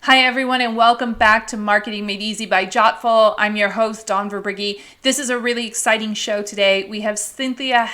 Hi, everyone, and welcome back to Marketing Made Easy by Jottful. I'm your host, Dawn Verbrugge. This is a really exciting show today. We have Cynthia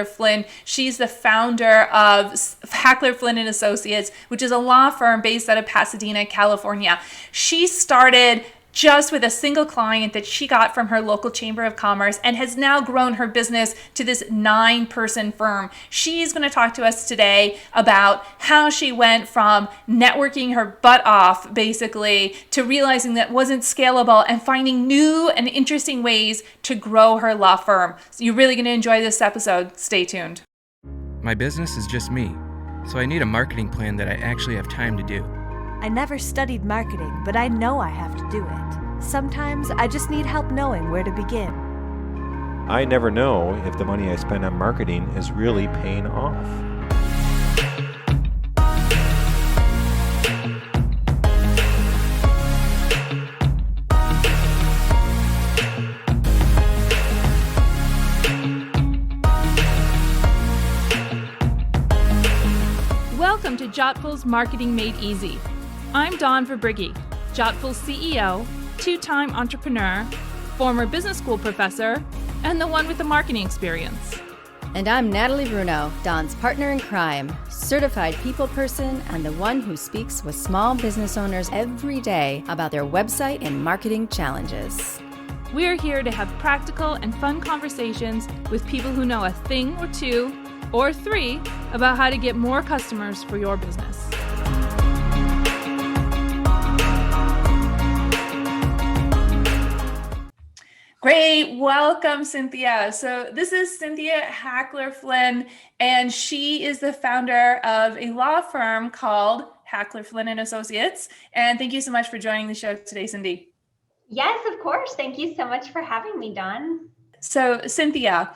Flynn. She's the founder of Flynn and Associates, which is a law firm based out of Pasadena, California. She started just with a single client that she got from her local chamber of commerce and has now grown her business to this 9-person firm. She's going to talk to us today about how she went from networking her butt off basically to realizing that wasn't scalable and finding new and interesting ways to grow her law firm. So you're really going to enjoy this episode. Stay tuned. My business is just me, so I need a marketing plan that I actually have time to do. I never studied marketing, but I know I have to do it. Sometimes I just need help knowing where to begin. I never know if the money I spend on marketing is really paying off. Welcome to Jottful's Marketing Made Easy. I'm Dawn Verbrugge, Jottful's CEO, two-time entrepreneur, former business school professor, and the one with the marketing experience. And I'm Natalie Bruno, Dawn's partner in crime, certified people person, and the one who speaks with small business owners every day about their website and marketing challenges. We're here to have practical and fun conversations with people who know a thing or two or three about how to get more customers for your business. Great. Welcome, Cynthia. So this is Cynthia Flynn, and she is the founder of a law firm called Flynn and Associates. And thank you so much for joining the show today, Cindy. Yes, of course. Thank you so much for having me, Dawn. So, Cynthia,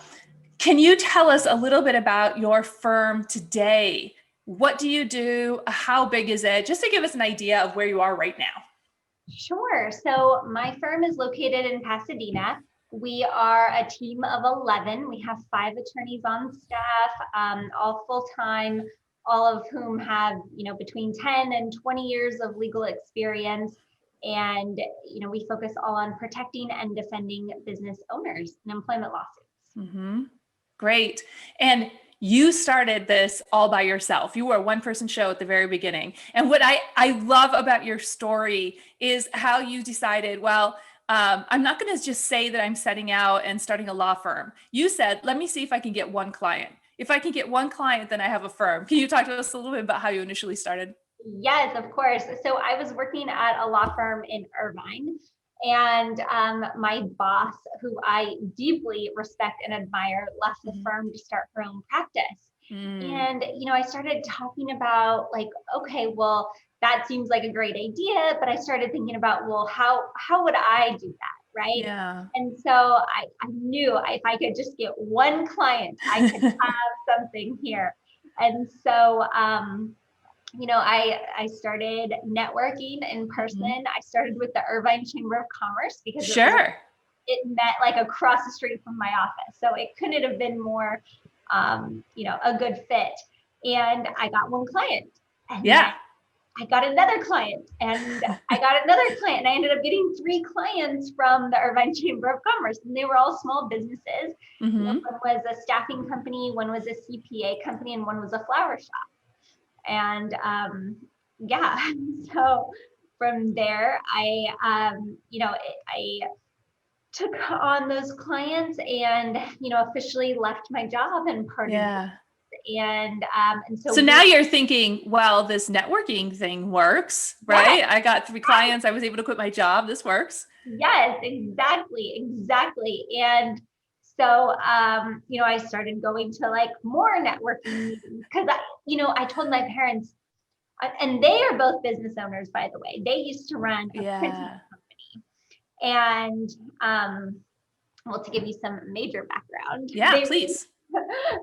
can you tell us a little bit about your firm today? What do you do? How big is it? Just to give us an idea of where you are right now. Sure. So my firm is located in Pasadena. We are a team of 11. We have 5 attorneys on staff, all full-time, all of whom have, between 10 and 20 years of legal experience. And, we focus all on protecting and defending business owners and employment lawsuits. Mm-hmm. Great. And you started this all by yourself. You were a one-person show at the very beginning. And what I love about your story is how you decided, I'm not going to just say that I'm setting out and starting a law firm. You said, let me see if I can get one client. If I can get one client, then I have a firm. Can you talk to us a little bit about how you initially started? Yes, of course. So I was working at a law firm in Irvine. And my boss, who I deeply respect and admire, left the firm to start her own practice. And, I started talking about okay, well, that seems like a great idea. But I started thinking about, how would I do that? Right. Yeah. And so I knew if I could just get one client, I could have something here. And so, I started networking in person. Mm-hmm. I started with the Irvine Chamber of Commerce because it met across the street from my office. So it couldn't have been more, a good fit. And I got one client. And yeah. I got another client and I got another client. And I ended up getting 3 clients from the Irvine Chamber of Commerce. And they were all small businesses. Mm-hmm. One was a staffing company, one was a CPA company, and one was a flower shop. And so from there, I took on those clients and, officially left my job and parted. Yeah. And so now you're thinking, well, this networking thing works, right? Yeah. I got 3 clients. I was able to quit my job. This works. Yes, exactly. And so, I started going to more networking meetings because I told my parents, and they are both business owners, by the way. They used to run a printing company. And, to give you some major background. Yeah, please.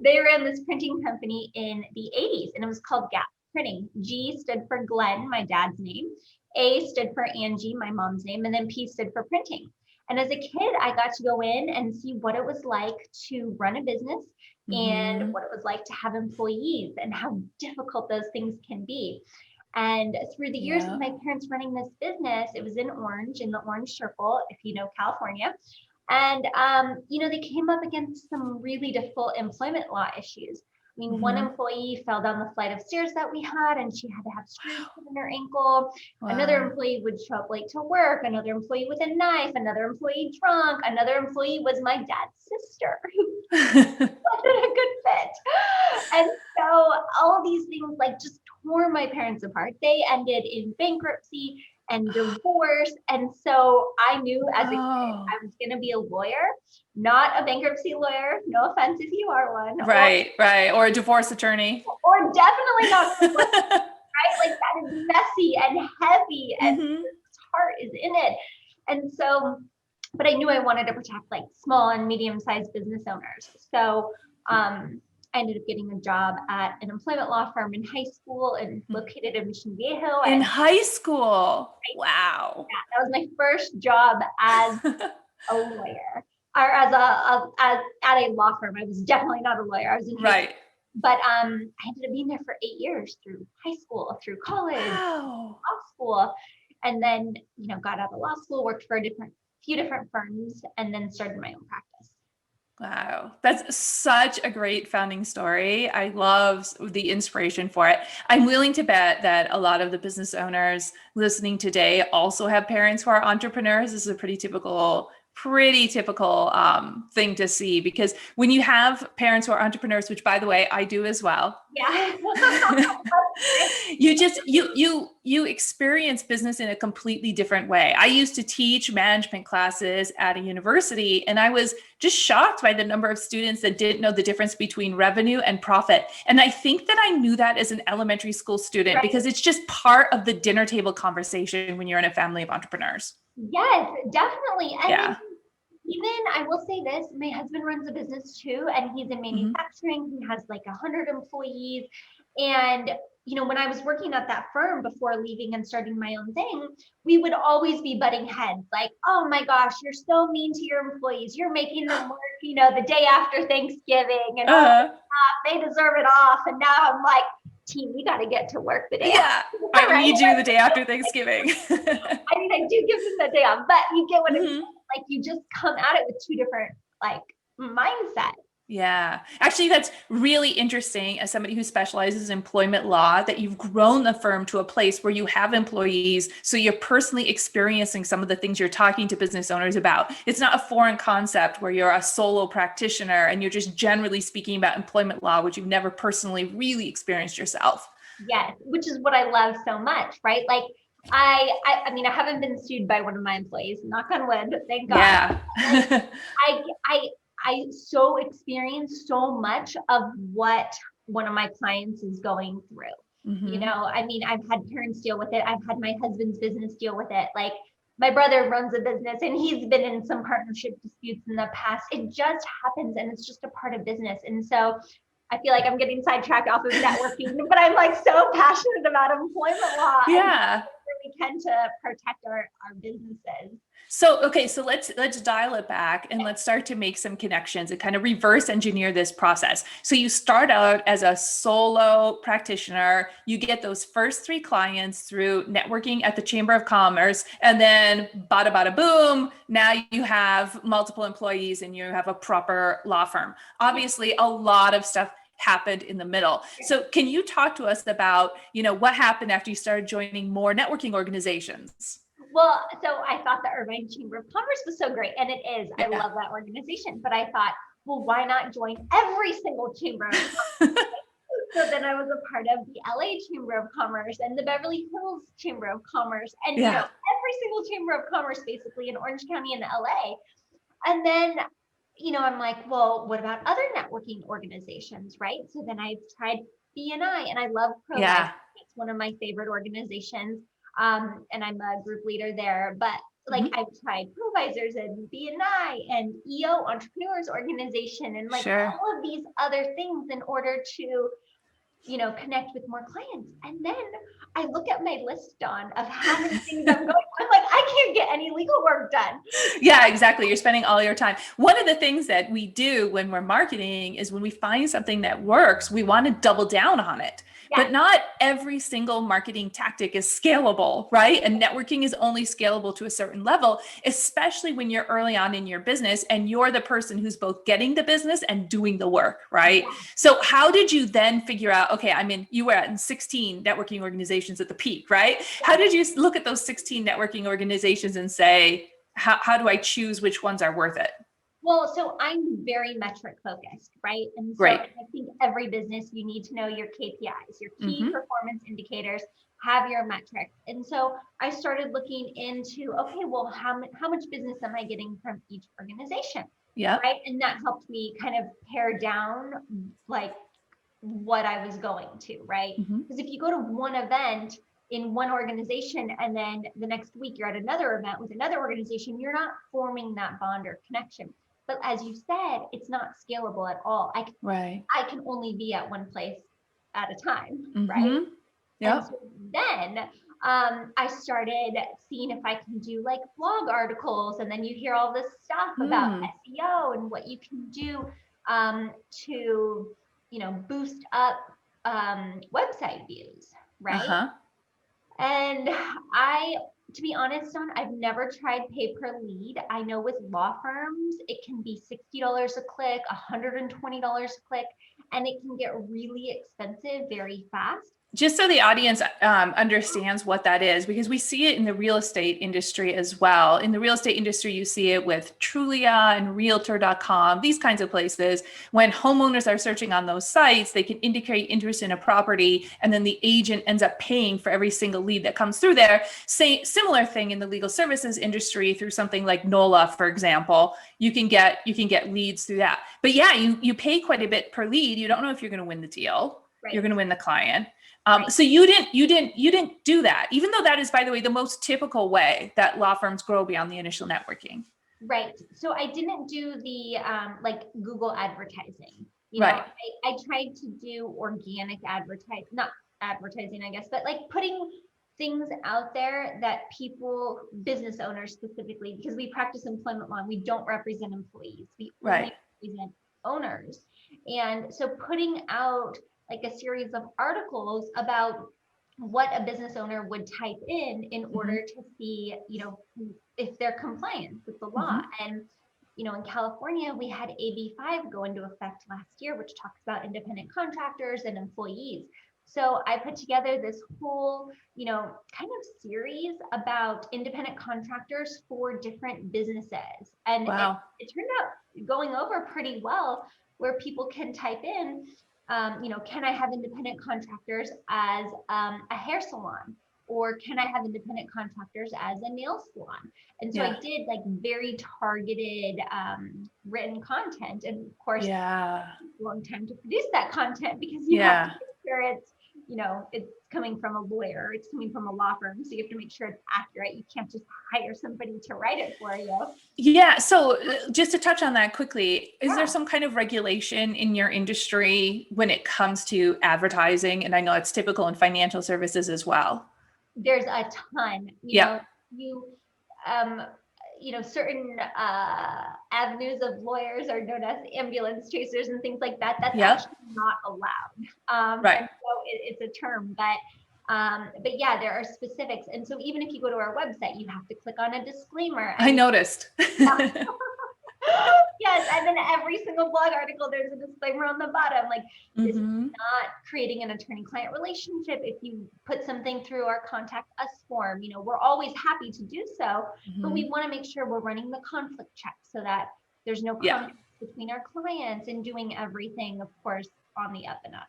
They ran this printing company in the 80s, and it was called Gap Printing. G stood for Glenn, my dad's name. A stood for Angie, my mom's name. And then P stood for printing. And as a kid, I got to go in and see what it was like to run a business and what it was like to have employees and how difficult those things can be. And through the years of my parents running this business, it was in the Orange Circle, if you know California. And, they came up against some really difficult employment law issues. I mean, one employee fell down the flight of stairs that we had, and she had to have screws put in her ankle. Wow. Another employee would show up late to work, another employee with a knife, another employee drunk, another employee was my dad's sister. Wasn't a good fit. And so all of these things just tore my parents apart. They ended in bankruptcy and divorce. And so I knew as a kid I was going to be a lawyer, not a bankruptcy lawyer. No offense if you are one. Right. Or a divorce attorney. Or definitely not a divorce attorney, right? That is messy and heavy and his heart is in it. And so, but I knew I wanted to protect small and medium-sized business owners. So I ended up getting a job at an employment law firm in high school and located in Mission Viejo. In high school? Wow. Yeah, that was my first job as a lawyer or as at a law firm. I was definitely not a lawyer. I was in high school. But I ended up being there for 8 years through high school, through college, law school, and then got out of law school, worked for few different firms, and then started my own practice. Wow. That's such a great founding story. I love the inspiration for it. I'm willing to bet that a lot of the business owners listening today also have parents who are entrepreneurs. This is a pretty typical thing to see, because when you have parents who are entrepreneurs, which by the way, I do as well. Yeah. you experience business in a completely different way. I used to teach management classes at a university, and I was just shocked by the number of students that didn't know the difference between revenue and profit. And I think that I knew that as an elementary school student, because it's just part of the dinner table conversation when you're in a family of entrepreneurs. Yes, definitely. And even I will say this, my husband runs a business too, and he's in manufacturing. He has 100 employees. And, when I was working at that firm before leaving and starting my own thing, we would always be butting heads oh my gosh, you're so mean to your employees. You're making them work, the day after Thanksgiving and they deserve it off. And now I'm team, we got to get to work the day after. I need you the day after Thanksgiving. I mean, I do give them the day off, but you get what I mean? You just come at it with two different mindset. Yeah. Actually, that's really interesting as somebody who specializes in employment law, that you've grown the firm to a place where you have employees. So you're personally experiencing some of the things you're talking to business owners about. It's not a foreign concept where you're a solo practitioner and you're just generally speaking about employment law, which you've never personally really experienced yourself. Yes, which is what I love so much, right? I mean, I haven't been sued by one of my employees, knock on wood, thank God. Yeah. I so experienced so much of what one of my clients is going through. I mean, I've had parents deal with it. I've had my husband's business deal with it. My brother runs a business and he's been in some partnership disputes in the past. It just happens, and it's just a part of business. And so I feel I'm getting sidetracked off of networking, but I'm so passionate about employment law. Yeah. We can to protect our businesses. So, okay, so let's dial it back and let's start to make some connections and kind of reverse engineer this process. So you start out as a solo practitioner, you get those first 3 clients through networking at the Chamber of Commerce, and then bada bada boom, now you have multiple employees and you have a proper law firm. Obviously, a lot of stuff happened in the middle. So can you talk to us about, what happened after you started joining more networking organizations? Well, so I thought the Irvine Chamber of Commerce was so great, and it is. I love that organization, but I thought, well, why not join every single chamber of commerce? So then I was a part of the LA Chamber of Commerce and the Beverly Hills Chamber of Commerce, and every single chamber of commerce basically in Orange County and LA. And then I'm well, what about other networking organizations, right? So then I tried BNI, and I love ProVisors. It's one of my favorite organizations. And I'm a group leader there, but I've tried ProVisors and BNI and EO Entrepreneurs Organization and all of these other things in order to, connect with more clients. And then I look at my list, Dawn, of how many things I'm going. I'm I can't get any legal work done. Yeah, exactly. You're spending all your time. One of the things that we do when we're marketing is when we find something that works, we want to double down on it. but not every single marketing tactic is scalable, right? And networking is only scalable to a certain level, especially when you're early on in your business and you're the person who's both getting the business and doing the work, right? Yeah. So how did you then figure out, okay, you were in 16 networking organizations at the peak, right? Yeah. How did you look at those 16 networking organizations and say, how do I choose which ones are worth it? Well, so I'm very metric focused, right? And so I think every business, you need to know your KPIs, your key performance indicators, have your metrics. And so I started looking into, okay, well, how much business am I getting from each organization? Yeah. Right. And that helped me kind of pare down like what I was going to, right? Because if you go to one event in one organization and then the next week you're at another event with another organization, you're not forming that bond or connection. But as you said, it's not scalable at all. I can only be at one place at a time, right? Yeah. So then I started seeing if I can do like blog articles, and then you hear all this stuff about SEO and what you can do to, boost up website views, right? And to be honest, Dawn, I've never tried pay per lead. I know with law firms, it can be $60 a click, $120 a click, and it can get really expensive very fast. Just so the audience understands what that is, because we see it in the real estate industry as well. In the real estate industry, you see it with Trulia and Realtor.com, these kinds of places. When homeowners are searching on those sites, they can indicate interest in a property, and then the agent ends up paying for every single lead that comes through there. Similar thing in the legal services industry through something like NOLA, for example. You can get leads through that. But yeah, you pay quite a bit per lead. You don't know if you're going to win the deal. Right. You're going to win the client. So you didn't do that, even though that is, by the way, the most typical way that law firms grow beyond the initial networking. Right. So I didn't do the like Google advertising. I tried to do organic not advertising, I guess, but like putting things out there that people, business owners specifically, because we practice employment law, and we don't represent employees. We only represent owners. And so putting out like a series of articles about what a business owner would type in order to see, if they're compliant with the law. And, in California, we had AB5 go into effect last year, which talks about independent contractors and employees. So I put together this whole, kind of series about independent contractors for different businesses. And it turned out going over pretty well, where people can type in, can I have independent contractors as a hair salon? Or can I have independent contractors as a nail salon? And so I did like very targeted written content. And of course, it's a long time to produce that content, because you have to make sure it's, it's coming from a lawyer, it's coming from a law firm. So you have to make sure it's accurate. You can't just hire somebody to write it for you. Yeah. So just to touch on that quickly, is there some kind of regulation in your industry when it comes to advertising? And I know it's typical in financial services as well. There's a ton. Certain avenues of lawyers are known as ambulance chasers and things like that. That's actually not allowed. And so it's a term, but yeah, there are specifics. And so even if you go to our website, you have to click on a disclaimer. I noticed. Yes, and then every single blog article, there's a disclaimer on the bottom, like this is not creating an attorney-client relationship. If you put something through our contact us form, we're always happy to do so, but we want to make sure we're running the conflict check so that there's no conflict between our clients, and doing everything, of course, on the up and up.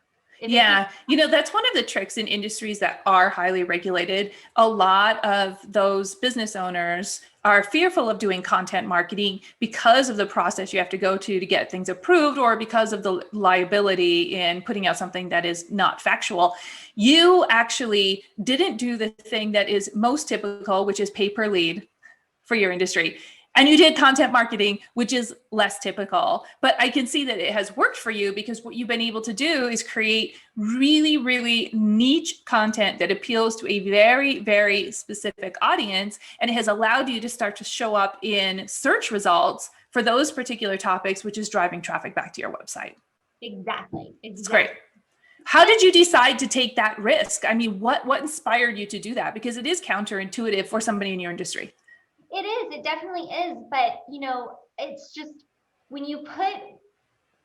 That's one of the tricks in industries that are highly regulated. A lot of those business owners are fearful of doing content marketing because of the process you have to go to get things approved, or because of the liability in putting out something that is not factual. You actually didn't do the thing that is most typical, which is pay per lead for your industry. And you did content marketing, which is less typical, but I can see that it has worked for you, because what you've been able to do is create really, really niche content that appeals to a very, very specific audience. And it has allowed you to start to show up in search results for those particular topics, which is driving traffic back to your website. Exactly. It's great. How did you decide to take that risk? I mean, what inspired you to do that? Because it is counterintuitive for somebody in your industry. It is, it definitely is. But, it's just when you put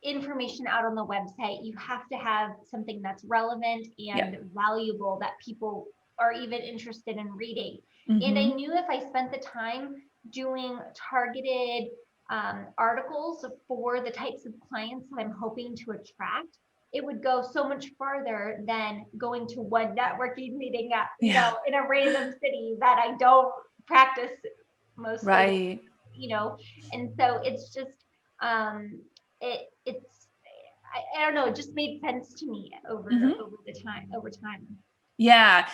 information out on the website, you have to have something that's relevant and valuable that people are even interested in reading. And I knew if I spent the time doing targeted articles for the types of clients that I'm hoping to attract, it would go so much farther than going to one networking meeting at, in a random city that I don't practice mostly. Right. And so it's just, it's I don't know, it just made sense to me over time. Yeah.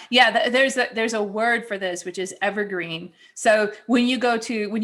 There's a word for this, which is evergreen. So when you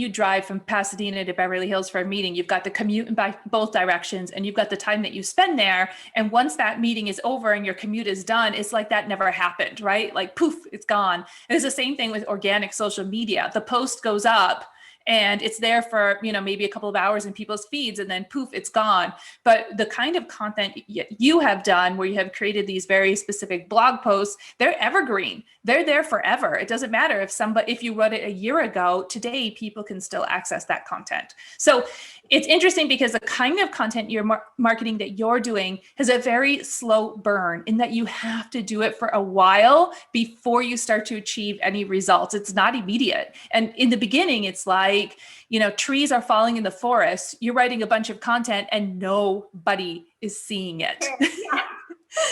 drive from Pasadena to Beverly Hills for a meeting, you've got the commute in both directions, and you've got the time that you spend there. And once that meeting is over and your commute is done, it's like that never happened, right? Like poof, it's gone. And it's the same thing with organic social media. The post goes up and it's there for, maybe a couple of hours in people's feeds, and then poof, it's gone. But the kind of content you have done, where you have created these very specific blog posts, they're evergreen. They're there forever. It doesn't matter if you wrote it a year ago, today people can still access that content. So it's interesting because the kind of content marketing that you're doing has a very slow burn, in that you have to do it for a while before you start to achieve any results. It's not immediate. And in the beginning, it's like, trees are falling in the forest. You're writing a bunch of content and nobody is seeing it.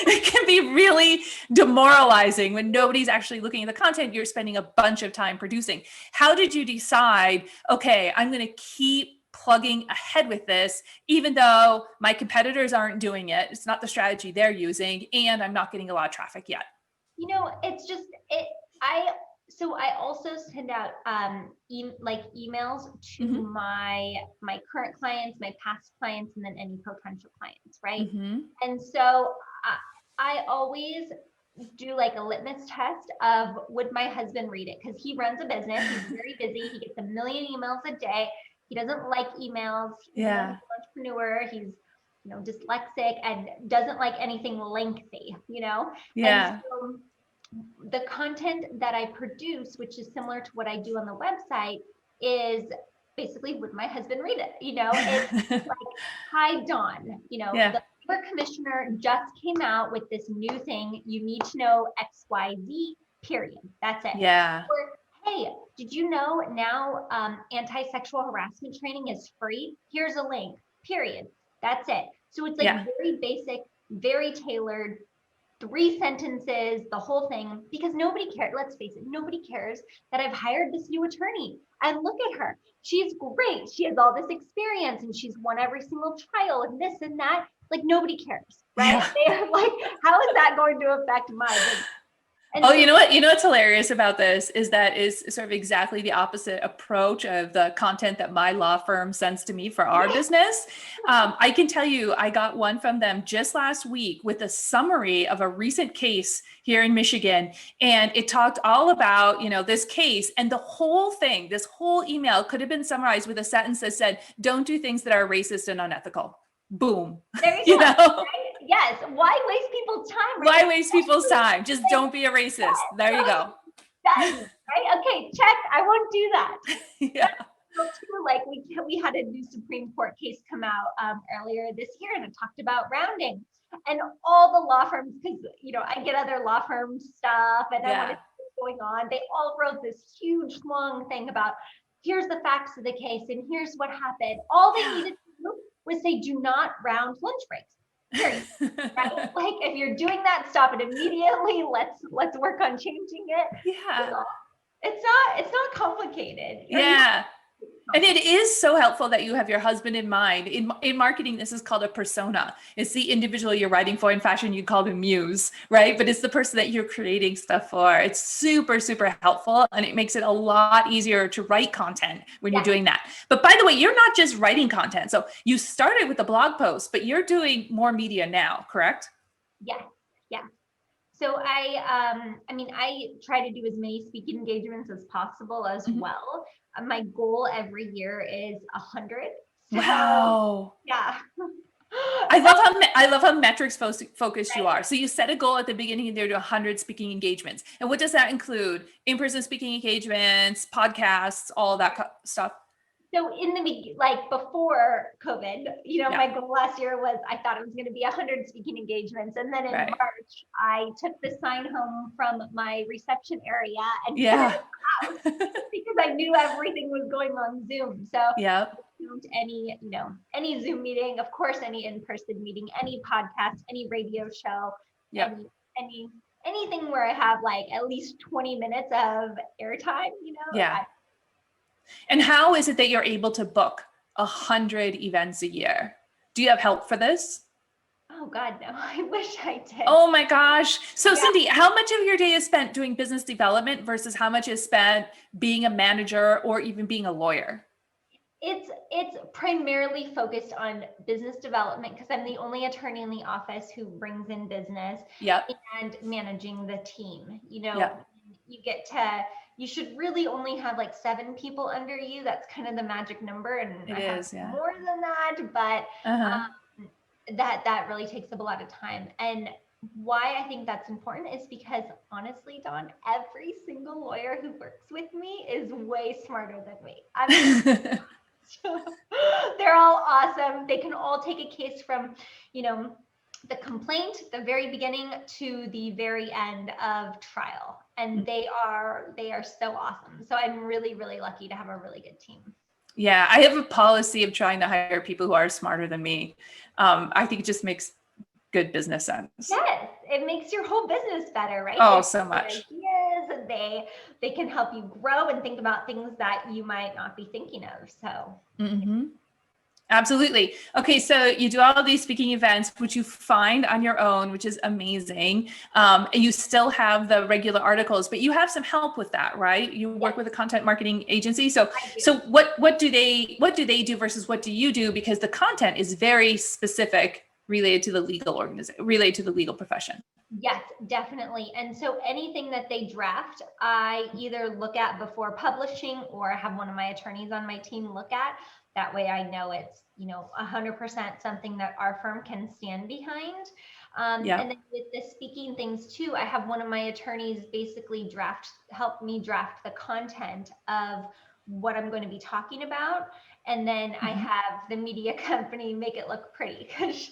It can be really demoralizing when nobody's actually looking at the content you're spending a bunch of time producing. How did you decide, okay, I'm going to keep plugging ahead with this, even though my competitors aren't doing it? It's not the strategy they're using, and I'm not getting a lot of traffic yet. It's just So I also send out emails to my current clients, my past clients, and then any potential clients, right? And so I always do like a litmus test of, would my husband read it? Because he runs a business, he's very busy, he gets a million emails a day. He doesn't like emails. He's an entrepreneur. He's dyslexic and doesn't like anything lengthy. And so, the content that I produce, which is similar to what I do on the website, is basically, would my husband read it? It's like, hi, Dawn, the labor commissioner just came out with this new thing. You need to know XYZ, period. That's it. Yeah. Or, hey, did you know now anti-sexual harassment training is free? Here's a link, period. That's it. So it's like very basic, very tailored, 3 sentences, the whole thing, because nobody cares. Let's face it, nobody cares that I've hired this new attorney. And look at her. She's great. She has all this experience and she's won every single trial and this and that. Like, nobody cares, right? They're like, how is that going to affect my business? You know what's hilarious about this is that is sort of exactly the opposite approach of the content that my law firm sends to me for our business. I can tell you, I got one from them just last week with a summary of a recent case here in Michigan. And it talked all about, this case, and the whole thing, this whole email could have been summarized with a sentence that said, don't do things that are racist and unethical. Boom. There you go. Right? Yes. Why waste people's time? Right? Why waste people's time? Just don't be a racist. There you go. Done. Right? Okay. Check. I won't do that. So too, like we had a new Supreme Court case come out earlier this year, and it talked about rounding, and all the law firms, because I get other law firm stuff, and I want to see what's going on. They all wrote this huge long thing about, here's the facts of the case and here's what happened. All they needed to do was say, do not round lunch breaks. Period. Right? Like, if you're doing that, stop it immediately. Let's work on changing it. Yeah. It's not complicated. Yeah. And it is so helpful that you have your husband in mind. In marketing, this is called a persona. It's the individual you're writing for. In fashion, you call them muse, right? But it's the person that you're creating stuff for. It's super, super helpful. And it makes it a lot easier to write content when you're doing that. But by the way, you're not just writing content. So you started with the blog post, but you're doing more media now, correct? Yes. Yeah. So I try to do as many speaking engagements as possible as well. My goal every year is 100. So, wow. Yeah. I love how metrics focused you are. So you set a goal at the beginning and there to 100 speaking engagements. And what does that include? In-person speaking engagements, podcasts, all that stuff. So in the like before COVID, my goal last year was I thought it was going to be 100 speaking engagements, and then in March I took the sign home from my reception area and put it in the house because I knew everything was going on Zoom. So any Zoom meeting, of course, any in-person meeting, any podcast, any radio show, anything where I have like at least 20 minutes of airtime, And how is it that you're able to book 100 events a year? Do you have help for this? Oh God, no, I wish I did. Oh my gosh. So Cindy, how much of your day is spent doing business development versus how much is spent being a manager or even being a lawyer? It's primarily focused on business development because I'm the only attorney in the office who brings in business and managing the team. You should really only have like 7 people under you. That's kind of the magic number. And I have more than that, but that really takes up a lot of time. And why I think that's important is because honestly, Dawn, every single lawyer who works with me is way smarter than me. They're all awesome. They can all take a case from, the complaint, the very beginning to the very end of trial. And they are so awesome. So I'm really, really lucky to have a really good team. Yeah, I have a policy of trying to hire people who are smarter than me. I think it just makes good business sense. Yes, it makes your whole business better, right? Oh, so much. Ideas, they can help you grow and think about things that you might not be thinking of. So. Absolutely. Okay, so you do all of these speaking events, which you find on your own, which is amazing. And you still have the regular articles, but you have some help with that, right? You work with a content marketing agency. So what do they do versus what do you do? Because the content is very specific related to the legal organization, related to the legal profession. Yes, definitely. And so anything that they draft, I either look at before publishing or have one of my attorneys on my team look at. That way I know it's, 100% something that our firm can stand behind. And then with the speaking things too, I have one of my attorneys basically help me draft the content of what I'm going to be talking about. And then I have the media company make it look pretty because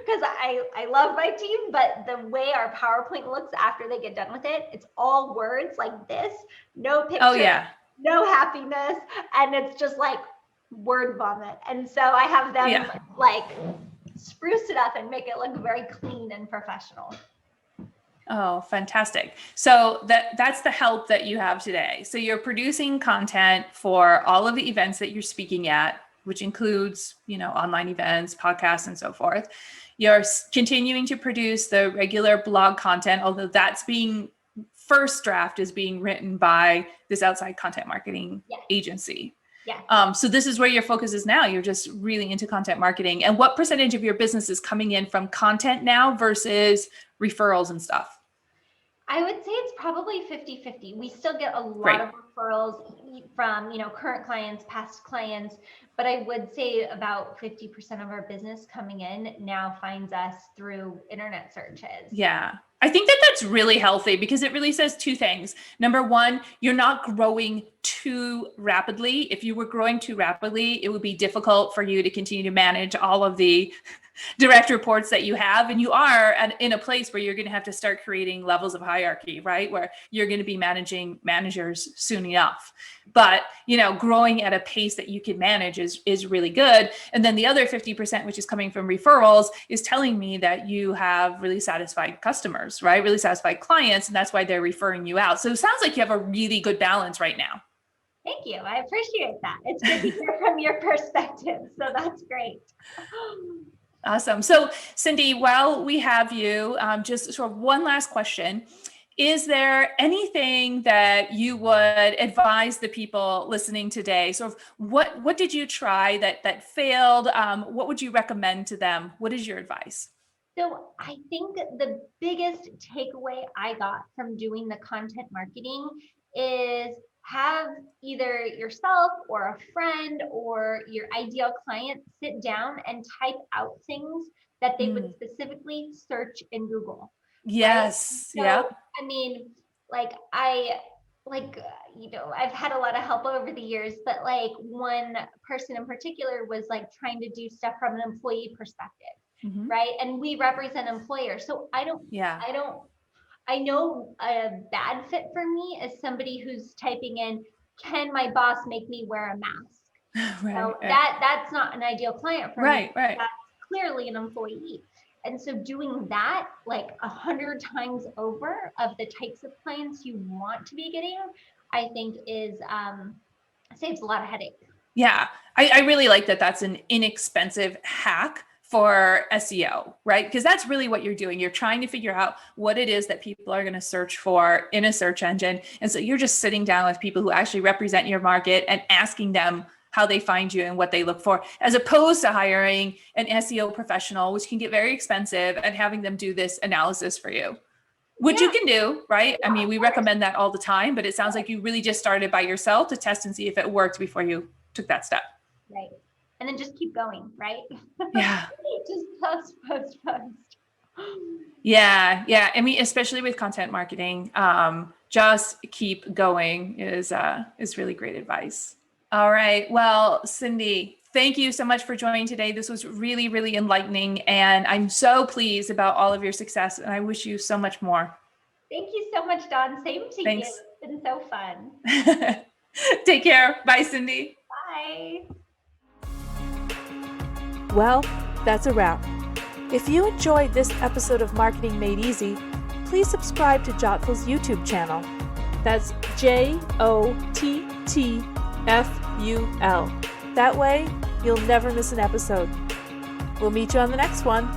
I love my team, but the way our PowerPoint looks after they get done with it, it's all words like this, no pictures, no happiness. And it's just like word vomit. And so I have them like spruce it up and make it look very clean and professional. Oh, fantastic. So that's the help that you have today. So you're producing content for all of the events that you're speaking at, which includes, online events, podcasts, and so forth. You're continuing to produce the regular blog content, although first draft is being written by this outside content marketing agency. Yeah. So this is where your focus is now. You're just really into content marketing. And what percentage of your business is coming in from content now versus referrals and stuff? I would say it's probably 50-50. We still get a lot of referrals from, current clients, past clients, but I would say about 50% of our business coming in now finds us through internet searches. Yeah. I think that's really healthy because it really says 2 things. Number one, you're not growing too rapidly. If you were growing too rapidly, it would be difficult for you to continue to manage all of the direct reports that you have. And you are in a place where you're going to have to start creating levels of hierarchy, right? Where you're going to be managing managers soon enough. But, growing at a pace that you can manage is really good. And then the other 50%, which is coming from referrals, is telling me that you have really satisfied customers, right? Really satisfied clients. And that's why they're referring you out. So it sounds like you have a really good balance right now. Thank you. I appreciate that. It's good to hear from your perspective. So that's great. Awesome. So Cindy, while we have you, just sort of one last question. Is there anything that you would advise the people listening today? Sort of what did you try that failed? What would you recommend to them? What is your advice? So I think the biggest takeaway I got from doing the content marketing is have either yourself or a friend or your ideal client sit down and type out things that they would specifically search in Google. Yes. Right? So, Yeah. I mean, I've had a lot of help over the years, but like one person in particular was like trying to do stuff from an employee perspective, right? And we represent employers. So I know a bad fit for me is somebody who's typing in, can my boss make me wear a mask? Right, So right. that's not an ideal client for me. Right. That's clearly an employee. And so doing that like 100 times over of the types of clients you want to be getting, I think is saves a lot of headache. Yeah, I really like that. That's an inexpensive hack for SEO, right? Because that's really what you're doing. You're trying to figure out what it is that people are going to search for in a search engine. And so you're just sitting down with people who actually represent your market and asking them how they find you and what they look for, as opposed to hiring an SEO professional, which can get very expensive, and having them do this analysis for you, which you can do, right? I mean, we recommend that all the time, but it sounds like you really just started by yourself to test and see if it worked before you took that step. Right. And then just keep going, right? Yeah. Just post. Yeah. I mean, especially with content marketing, just keep going is really great advice. All right. Well, Cindy, thank you so much for joining today. This was really, really enlightening, and I'm so pleased about all of your success, and I wish you so much more. Thank you so much, Dawn. Same to Thanks. you. It's been so fun. Take care. Bye, Cindy. Bye. Well, that's a wrap. If you enjoyed this episode of Marketing Made Easy, please subscribe to Jottful's YouTube channel. That's JOTTFUL. That way, you'll never miss an episode. We'll meet you on the next one.